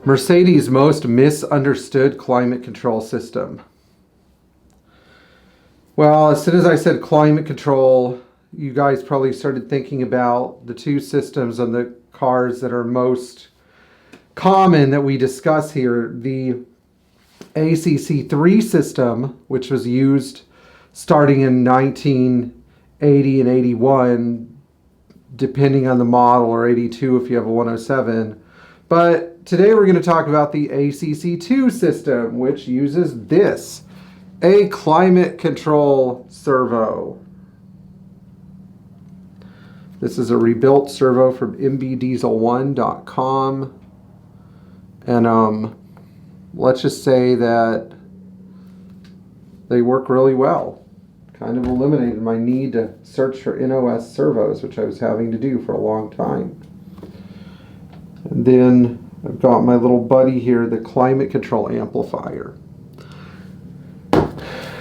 Mercedes' most misunderstood climate control system. Well, as soon as I said climate control, you guys probably started thinking about the two systems on the cars that are most common that we discuss here. The ACC3 system, which was used starting in 1980 and 81, depending on the model, or 82 if you have a 107. But today we're going to talk about the ACC2 system, which uses this, a climate control servo. This is a rebuilt servo from mbdiesel1.com. And let's just say that they work really well. Kind of eliminated my need to search for NOS servos, which I was having to do for a long time. And then I've got my little buddy here, the climate control amplifier.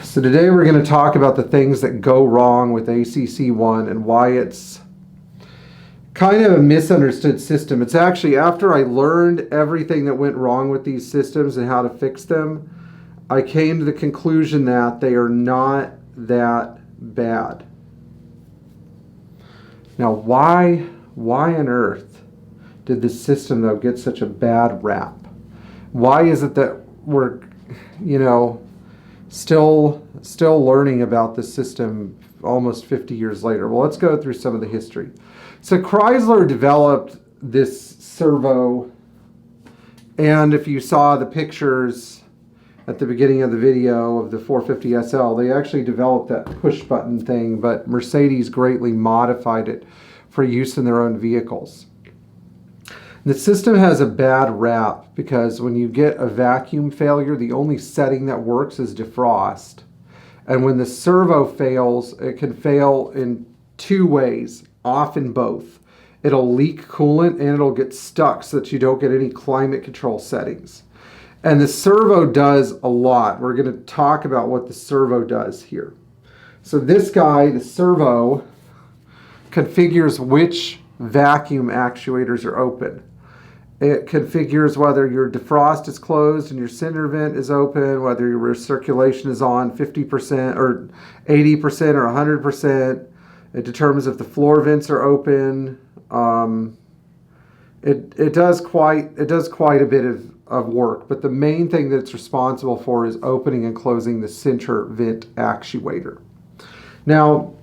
So today we're going to talk about the things that go wrong with ACC1 and why it's kind of a misunderstood system. It's actually, after I learned everything that went wrong with these systems and how to fix them, I came to the conclusion that they are not that bad. Now, why on earth did this system, though, get such a bad rap? Why is it that we're, still learning about this system almost 50 years later? Well, let's go through some of the history. So Chrysler developed this servo, and if you saw the pictures at the beginning of the video of the 450 SL, they actually developed that push button thing, but Mercedes greatly modified it for use in their own vehicles. The system has a bad rap because when you get a vacuum failure, the only setting that works is defrost. And when the servo fails, it can fail in two ways, often both. It'll leak coolant and it'll get stuck so that you don't get any climate control settings. And the servo does a lot. We're going to talk about what the servo does here. So this guy, the servo, configures which vacuum actuators are open. It configures whether your defrost is closed and your center vent is open, whether your recirculation is on 50% or 80% or 100%. It determines if the floor vents are open. It does quite a bit of work, but the main thing that it's responsible for is opening and closing the center vent actuator. Now,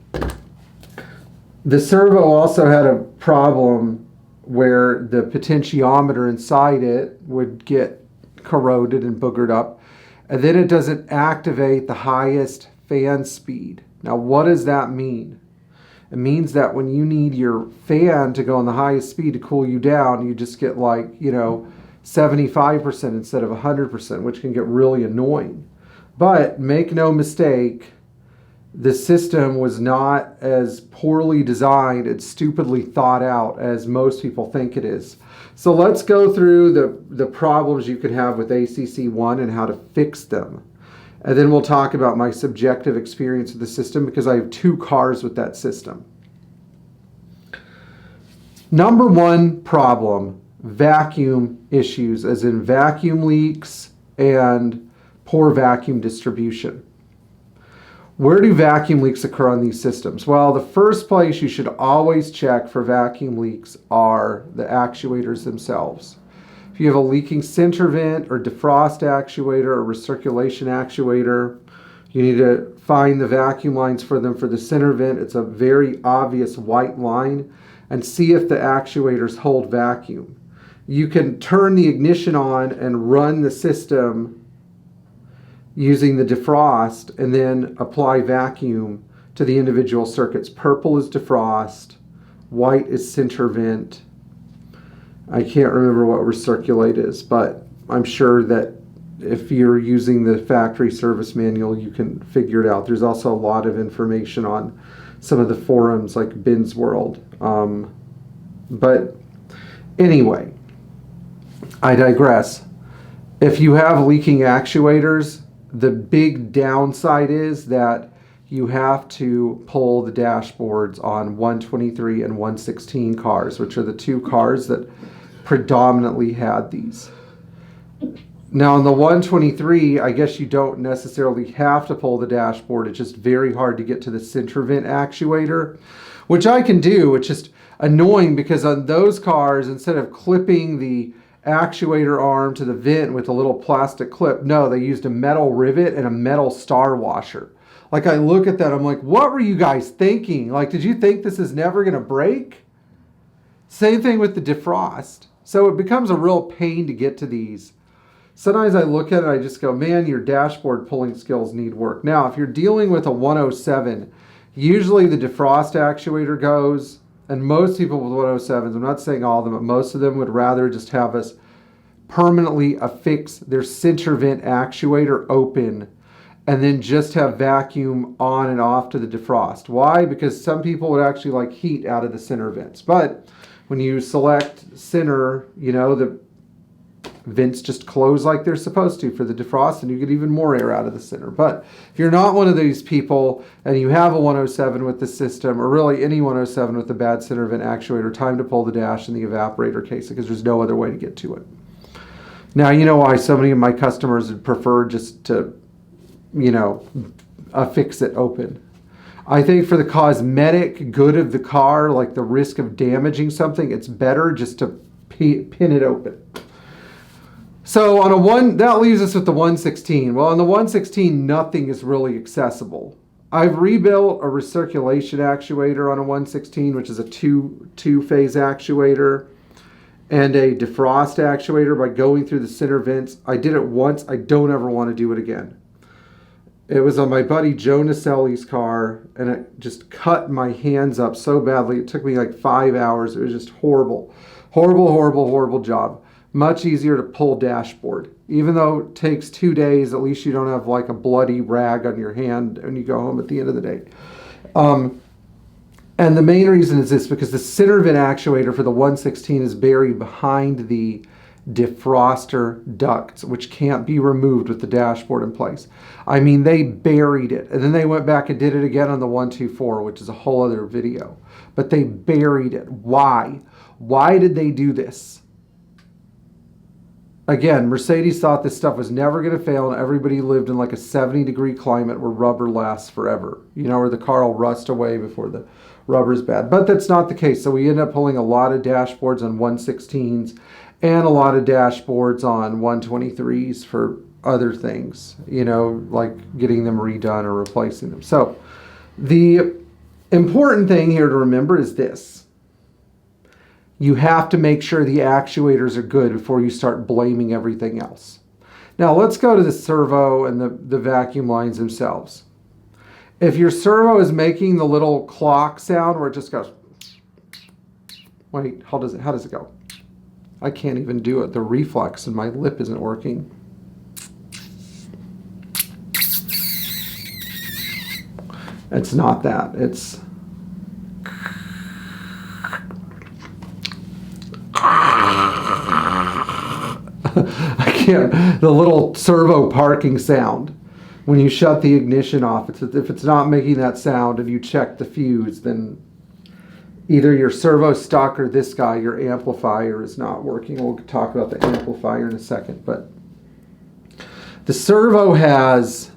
the servo also had a problem where the potentiometer inside it would get corroded and boogered up, and then it doesn't activate the highest fan speed. Now, what does that mean? It means that when you need your fan to go on the highest speed to cool you down, you just get 75% instead of 100%, which can get really annoying. But make no mistake, the system was not as poorly designed and stupidly thought out as most people think it is. So let's go through the problems you could have with ACC1 and how to fix them. And then we'll talk about my subjective experience with the system, because I have two cars with that system. Number one problem, vacuum issues, as in vacuum leaks and poor vacuum distribution. Where do vacuum leaks occur on these systems? Well, the first place you should always check for vacuum leaks are the actuators themselves. If you have a leaking center vent or defrost actuator or recirculation actuator, you need to find the vacuum lines for them. For the center vent, it's a very obvious white line, and see if the actuators hold vacuum. You can turn the ignition on and run the system using the defrost and then apply vacuum to the individual circuits. Purple is defrost, white is center vent. I can't remember what recirculate is, but I'm sure that if you're using the factory service manual, you can figure it out. There's also a lot of information on some of the forums like Bin's World. But anyway, I digress. If you have leaking actuators, the big downside is that you have to pull the dashboards on 123 and 116 cars, which are the two cars that predominantly had these. Now on the 123, I guess you don't necessarily have to pull the dashboard. It's just very hard to get to the center vent actuator, which I can do. It's just annoying because on those cars, instead of clipping the actuator arm to the vent with a little plastic clip, no, they used a metal rivet and a metal star washer. Like, I look at that, I'm like, what were you guys thinking? Like, did you think this is never going to break? Same thing with the defrost. So it becomes a real pain to get to these. Sometimes I look at it, I just go, man, your dashboard pulling skills need work. Now, if you're dealing with a 107, usually the defrost actuator goes, and most people with 107s, I'm not saying all of them, but most of them would rather just have us permanently affix their center vent actuator open and then just have vacuum on and off to the defrost. Why? Because some people would actually like heat out of the center vents. But when you select center, you know, the vents just close like they're supposed to for the defrost, and you get even more air out of the center. But if you're not one of these people and you have a 107 with the system, or really any 107 with the bad center vent actuator, time to pull the dash and the evaporator case, because there's no other way to get to it. Now, you know why so many of my customers would prefer just to, you know, affix it open. I think for the cosmetic good of the car, like the risk of damaging something, it's better just to pin it open. So on that leaves us with the 116. Well, on the 116, nothing is really accessible. I've rebuilt a recirculation actuator on a 116, which is a two-phase actuator, and a defrost actuator by going through the center vents. I did it once. I don't ever want to do it again. It was on my buddy Joe Naselli's car, and it just cut my hands up so badly. It took me like 5 hours. It was just horrible. Horrible, horrible, horrible job. Much easier to pull dashboard. Even though it takes 2 days, at least you don't have like a bloody rag on your hand when you go home at the end of the day. And the main reason is this, because the center vent actuator for the 116 is buried behind the defroster ducts, which can't be removed with the dashboard in place. I mean, they buried it, and then they went back and did it again on the 124, which is a whole other video. But they buried it. Why? Why did they do this? Again, Mercedes thought this stuff was never going to fail, and everybody lived in like a 70-degree climate where rubber lasts forever. You know, where the car will rust away before the rubber's bad. But that's not the case. So we end up pulling a lot of dashboards on 116s and a lot of dashboards on 123s for other things, you know, like getting them redone or replacing them. So the important thing here to remember is this. You have to make sure the actuators are good before you start blaming everything else. Now let's go to the servo and the vacuum lines themselves. If your servo is making the little clock sound where it just goes, wait, how does it go? I can't even do it. The reflex in my lip isn't working. It's not that. It's I can't. The little servo parking sound when you shut the ignition off. If it's not making that sound and you check the fuse, then either your servo's stuck or this guy, your amplifier, is not working. We'll talk about the amplifier in a second. But the servo has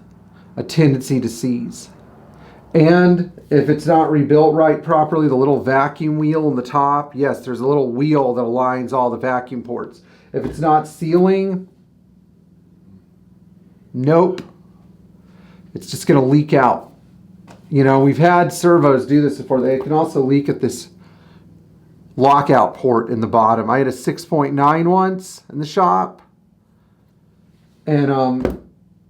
a tendency to seize. And if it's not rebuilt right properly, the little vacuum wheel on the top, yes, there's a little wheel that aligns all the vacuum ports. If it's not sealing, nope, it's just going to leak out. You know, we've had servos do this before. They can also leak at this lockout port in the bottom. I had a 6.9 once in the shop, and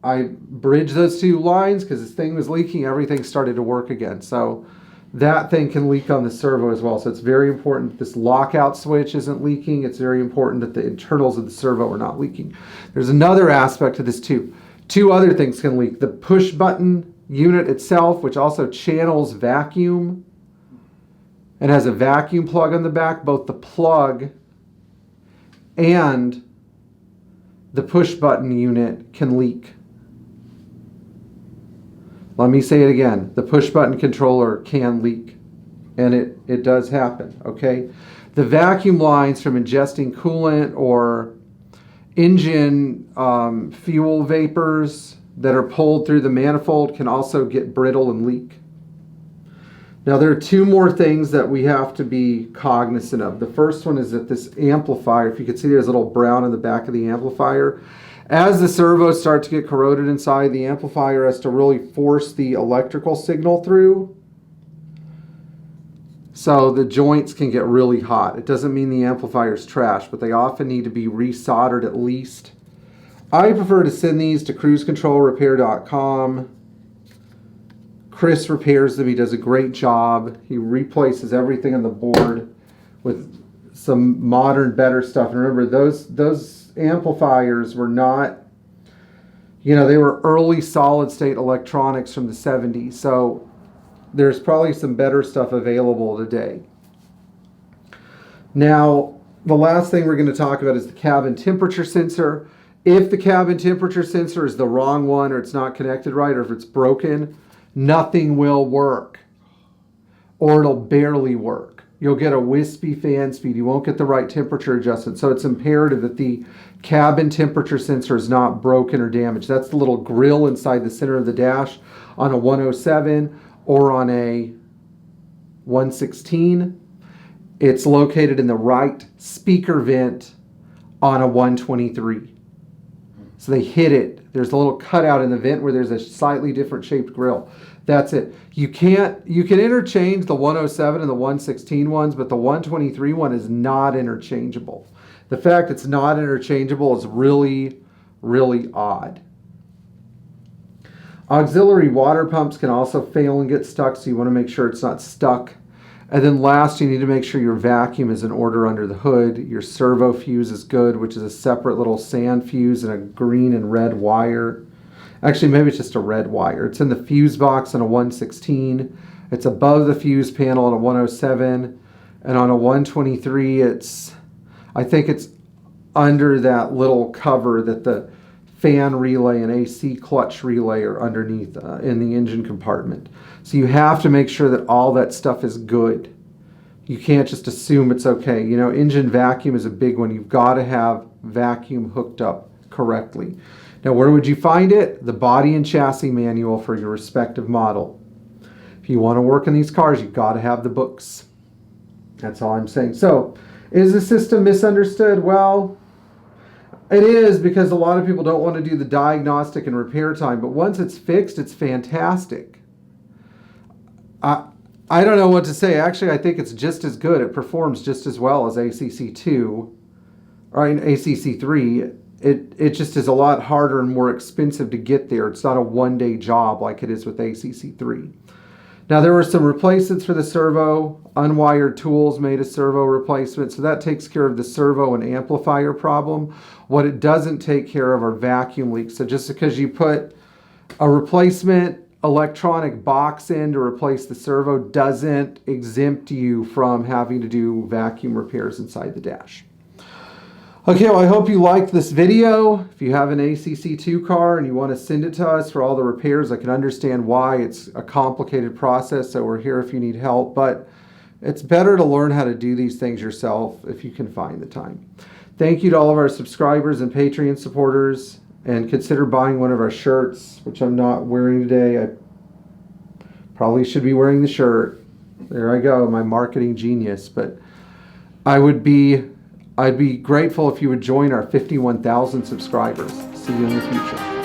I bridged those two lines because this thing was leaking. Everything started to work again. So that thing can leak on the servo as well. So it's very important that this lockout switch isn't leaking. It's very important that the internals of the servo are not leaking. There's another aspect to this too. Two other things can leak. The push button unit itself, which also channels vacuum and has a vacuum plug on the back. Both the plug and the push button unit can leak. Let me say it again. The push button controller can leak, and it does happen, okay? The vacuum lines from ingesting coolant or engine fuel vapors that are pulled through the manifold can also get brittle and leak. Now there are two more things that we have to be cognizant of. The first one is that this amplifier, if you can see there's a little brown in the back of the amplifier, as the servos start to get corroded inside, the amplifier has to really force the electrical signal through. So the joints can get really hot. It doesn't mean the amplifier is trash, but they often need to be resoldered at least. I prefer to send these to cruisecontrolrepair.com. Chris repairs them. He does a great job. He replaces everything on the board with some modern, better stuff. And remember, those amplifiers were not, you know, they were early solid-state electronics from the 70s. So there's probably some better stuff available today. Now, the last thing we're going to talk about is the cabin temperature sensor. If the cabin temperature sensor is the wrong one, or it's not connected right, or if it's broken, nothing will work, or it'll barely work. You'll get a wispy fan speed. You won't get the right temperature adjustment. So it's imperative that the cabin temperature sensor is not broken or damaged. That's the little grill inside the center of the dash on a 107 or on a 116. It's located in the right speaker vent on a 123. So they hit it. There's a little cutout in the vent where there's a slightly different shaped grill. That's it. You can interchange the 107 and the 116 ones, but the 123 one is not interchangeable. The fact it's not interchangeable is really, really odd. Auxiliary water pumps can also fail and get stuck, so you want to make sure it's not stuck. And then last, you need to make sure your vacuum is in order under the hood. Your servo fuse is good, which is a separate little sand fuse and a green and red wire. Actually, maybe it's just a red wire. It's in the fuse box on a 116. It's above the fuse panel on a 107. And on a 123, I think it's under that little cover that the fan relay and AC clutch relay are underneath in the engine compartment. So you have to make sure that all that stuff is good. You can't just assume it's okay. You know, engine vacuum is a big one. You've got to have vacuum hooked up correctly. Now, where would you find it? The body and chassis manual for your respective model. If you want to work on these cars, you've got to have the books. That's all I'm saying. So, is the system misunderstood? Well, it is, because a lot of people don't want to do the diagnostic and repair time, but once it's fixed, it's fantastic. I don't know what to say. Actually, I think it's just as good. It performs just as well as ACC2 or ACC3. It just is a lot harder and more expensive to get there. It's not a one-day job like it is with ACC3. Now, there were some replacements for the servo. Unwired tools made a servo replacement, so that takes care of the servo and amplifier problem. What it doesn't take care of are vacuum leaks. So just because you put a replacement electronic box in to replace the servo doesn't exempt you from having to do vacuum repairs inside the dash. Okay, well, I hope you liked this video. If you have an ACC2 car and you want to send it to us for all the repairs, I can understand why. It's a complicated process, so we're here if you need help. But it's better to learn how to do these things yourself if you can find the time. Thank you to all of our subscribers and Patreon supporters. And consider buying one of our shirts, which I'm not wearing today. I probably should be wearing the shirt. There I go, my marketing genius. But I'd be grateful if you would join our 51,000 subscribers. See you in the future.